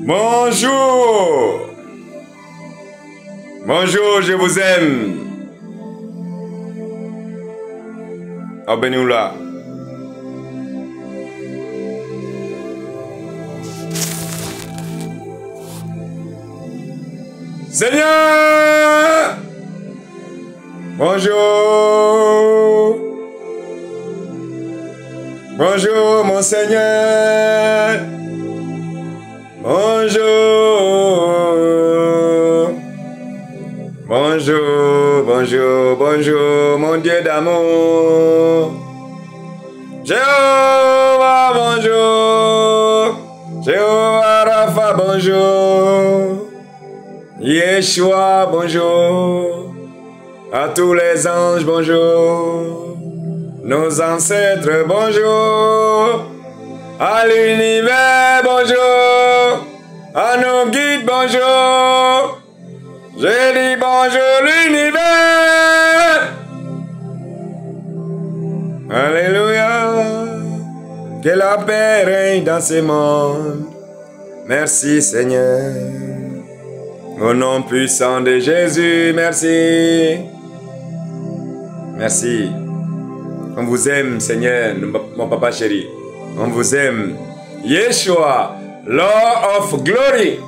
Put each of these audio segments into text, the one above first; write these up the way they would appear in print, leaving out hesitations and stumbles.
Bonjour. Bonjour, je vous aime. Abenoula. Seigneur. Bonjour. Bonjour, mon Seigneur. Bonjour. Bonjour, bonjour, bonjour, mon Dieu d'amour. Jéhovah, bonjour. Jéhovah Rapha, bonjour. Yeshua, bonjour. À tous les anges, bonjour. Nos ancêtres, bonjour. À l'univers, bonjour. À nos guides, bonjour. Je dis bonjour l'univers. Alléluia. Que la paix règne dans ce monde. Merci Seigneur. Au nom puissant de Jésus, merci. Merci. On vous aime, Seigneur, mon papa chéri. On vous aime. Yeshua, Lord of Glory.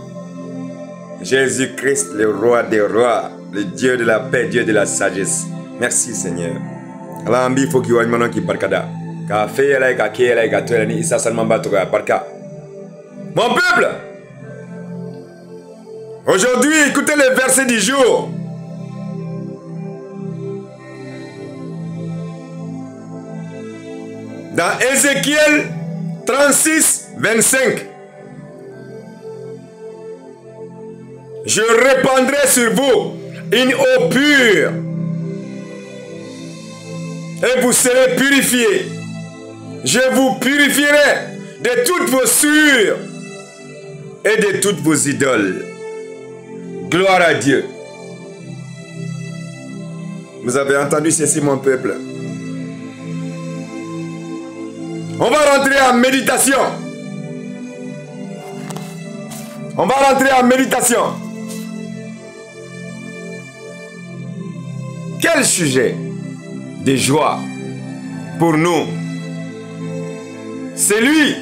Jésus-Christ, le roi des rois, le Dieu de la paix, Dieu de la sagesse. Merci, Seigneur. Alors, il faut qu'il y ait un moment qui barkada. Mon peuple, aujourd'hui, écoutez les versets du jour. Dans Ézéchiel 36, 25. Je répandrai sur vous une eau pure et vous serez purifiés. Je vous purifierai de toutes vos souillures et de toutes vos idoles. Gloire à Dieu. Vous avez entendu ceci, mon peuple? On va rentrer en méditation. On va rentrer en méditation. Quel sujet de joie pour nous. C'est lui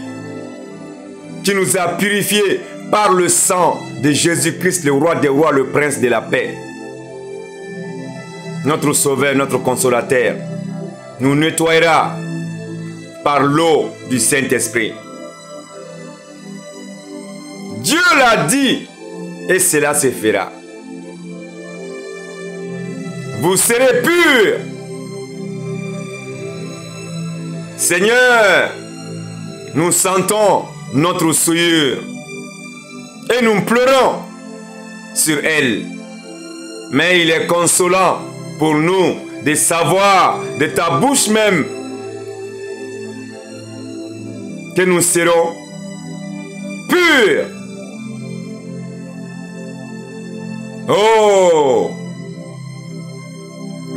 qui nous a purifiés par le sang de Jésus-Christ, le roi des rois, le prince de la paix. Notre sauveur, notre consolateur, nous nettoiera par l'eau du Saint-Esprit. Dieu l'a dit et cela se fera. Vous serez purs. Seigneur, nous sentons notre souillure et nous pleurons sur elle. Mais il est consolant pour nous de savoir de ta bouche même que nous serons purs. Oh!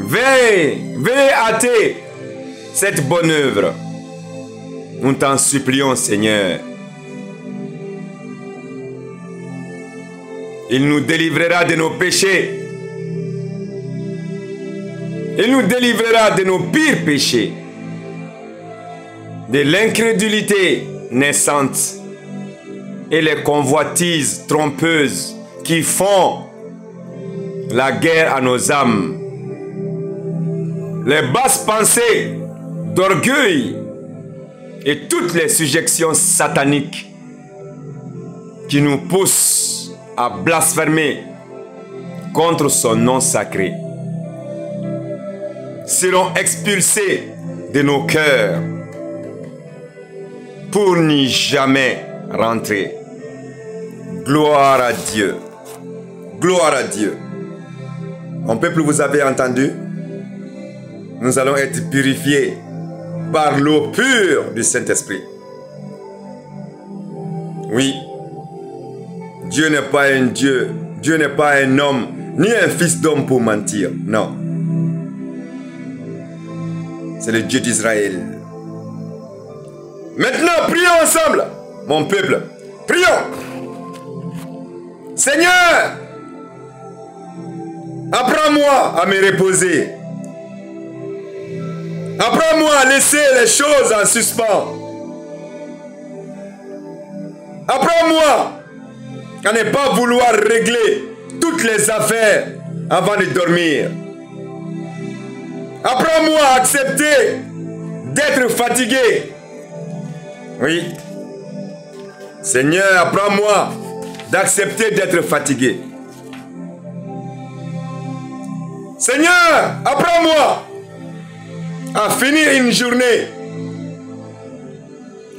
Veille hâter cette bonne œuvre. Nous t'en supplions, Seigneur. Il nous délivrera de nos péchés. Il nous délivrera de nos pires péchés. De l'incrédulité naissante et les convoitises trompeuses qui font la guerre à nos âmes. Les basses pensées d'orgueil et toutes les sujections sataniques qui nous poussent à blasphémer contre son nom sacré seront expulsés de nos cœurs pour n'y jamais rentrer. Gloire à Dieu. Gloire à Dieu. Mon peuple, vous avez entendu? Nous allons être purifiés par l'eau pure du Saint-Esprit. Oui. Dieu n'est pas un Dieu. Dieu n'est pas un homme, ni un fils d'homme pour mentir. Non. C'est le Dieu d'Israël. Maintenant, prions ensemble, mon peuple. Prions. Seigneur, apprends-moi à me reposer. Apprends-moi à laisser les choses en suspens. Apprends-moi à ne pas vouloir régler toutes les affaires avant de dormir. Apprends-moi à accepter d'être fatigué. Oui. Seigneur, apprends-moi d'accepter d'être fatigué. Seigneur, apprends-moi à finir une journée.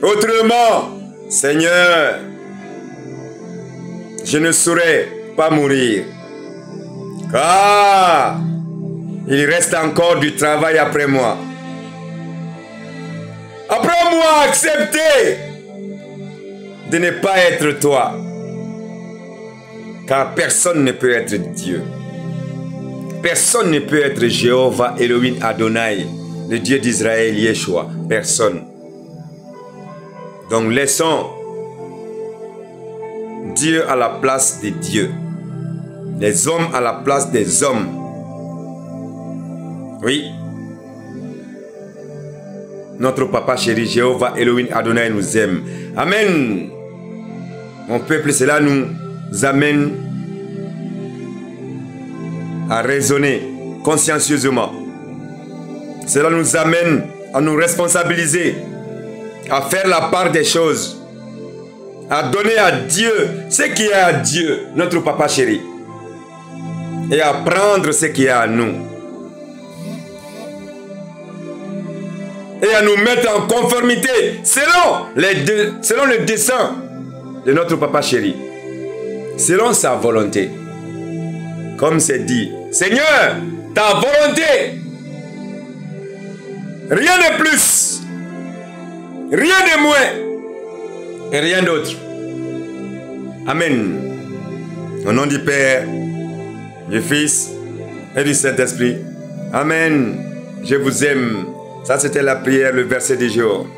Autrement, Seigneur, je ne saurais pas mourir. Car il reste encore du travail après moi. Apprends-moi à accepter de ne pas être toi. Car personne ne peut être Dieu. Personne ne peut être Jéhovah, Elohim, Adonai, le Dieu d'Israël, Yeshua. Personne. Donc laissons Dieu à la place des dieux. Les hommes à la place des hommes. Oui. Notre papa chéri, Jéhovah, Elohim, Adonai nous aime. Amen. Mon peuple, cela nous amène à raisonner consciencieusement. Cela nous amène à nous responsabiliser, à faire la part des choses, à donner à Dieu ce qui est à Dieu, notre papa chéri, et à prendre ce qui est à nous. Et à nous mettre en conformité selon le dessein de notre papa chéri, selon sa volonté. Comme c'est dit, Seigneur, ta volonté, rien de plus, rien de moins, et rien d'autre. Amen. Au nom du Père, du Fils et du Saint-Esprit. Amen. Je vous aime. Ça, c'était la prière, le verset du jour.